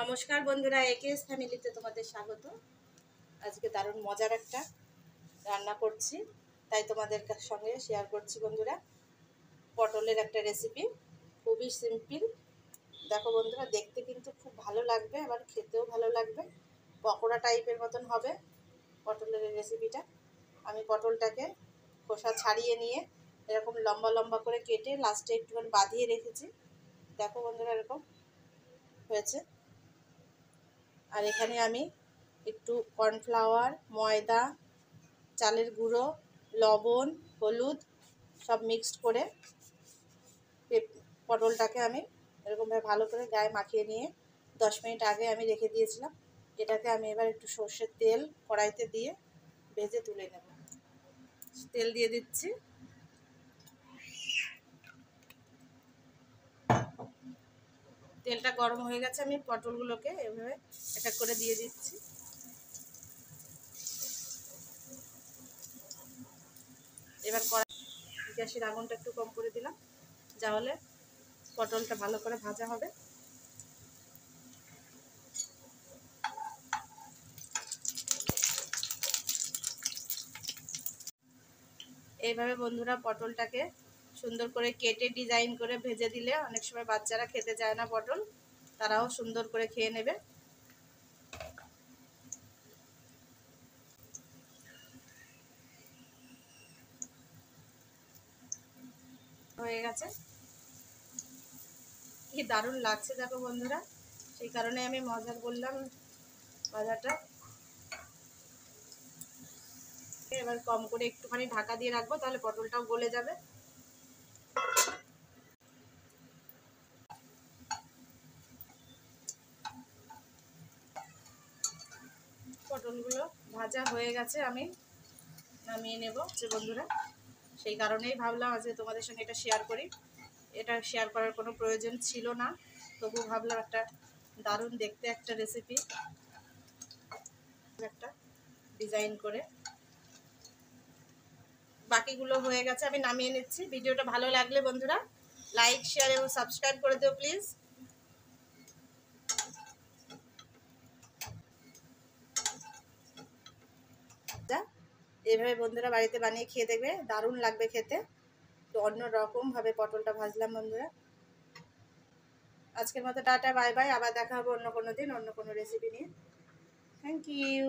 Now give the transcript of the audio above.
নমস্কার বন্ধুরা, একেএস ফ্যামিলিতে তোমাদের স্বাগত। আজকে দারুণ মজার একটা রান্না করছি, তাই তোমাদের সঙ্গে শেয়ার করছি বন্ধুরা। পটলের একটা রেসিপি, খুবই সিম্পল। দেখো বন্ধুরা, দেখতে কিন্তু খুব ভালো লাগবে, আবার খেতেও ভালো লাগবে। পকোড়া টাইপের মতন হবে পটলের এই রেসিপিটা। আমি পটলটাকে খোসা ছাড়িয়ে নিয়ে এরকম লম্বা লম্বা করে কেটে লাস্টে একটুখানি বাঁধিয়ে রেখেছি। দেখো বন্ধুরা, এরকম হয়েছে। আর এখানে আমি একটু কর্নফ্লাওয়ার, ময়দা, চালের গুঁড়ো, লবণ, হলুদ সব মিক্সড করে পটলটাকে আমি এরকমভাবে ভালো করে গায়ে মাখিয়ে নিয়ে 10 মিনিট আগে আমি রেখে দিয়েছিলাম। এটাকে আমি এবার একটু সর্ষের তেল কড়াইতে দিয়ে ভেজে তুলে নেব। তেল দিয়ে দিচ্ছি। তেলটা গরম হয়ে গেছে, আমি পটলগুলোকে এভাবে এক এক করে দিয়ে দিচ্ছি। এবার গ্যাসের আগুনটা একটু কম করে দিলাম, তাহলে পটলটা ভালো করে ভাজা হবে। এইভাবে বন্ধুরা পটলটাকে সুন্দর করে কেটে ডিজাইন করে ভেজে দিলে অনেক সময় বাচ্চারা খেতে চায় না পটল, তারাও সুন্দর করে খেয়ে নেবে। হয়ে গেছে, কি দারুণ লাগছে দেখো বন্ধুরা, সেই কারণে আমি মজার বললাম ভাজাটা। এবার কম করে একটুখানি ঢাকা দিয়ে রাখবো, তাহলে পটলটাও গলে যাবে। পটলগুলো ভাজা হয়ে গেছে, আমি নামিয়ে নেব বন্ধুরা। সেই কারণেই ভাবলাম আজকে তোমাদের সঙ্গে এটা শেয়ার করি। এটা শেয়ার করার কোনো প্রয়োজন ছিল না, তবু ভাবলাম একটা দারুণ দেখতে একটা রেসিপি, একটা ডিজাইন করে। বাকিগুলো হয়ে গেছে, আমি নামিয়ে নিচ্ছি। ভিডিওটা ভালো লাগলে বন্ধুরা লাইক, শেয়ার এবং সাবস্ক্রাইব করে দিও প্লিজ। এইভাবে বন্ধুরা বাড়িতে বানিয়ে খেয়ে দেখবে, দারুণ লাগবে খেতে। তো অন্য রকমভাবে পটলটা ভাজলাম বন্ধুরা। আজকের মতো টাটা, বাই বাই। আবার দেখা হবে অন্য কোনো দিন অন্য কোনো রেসিপি নিয়ে। Thank you.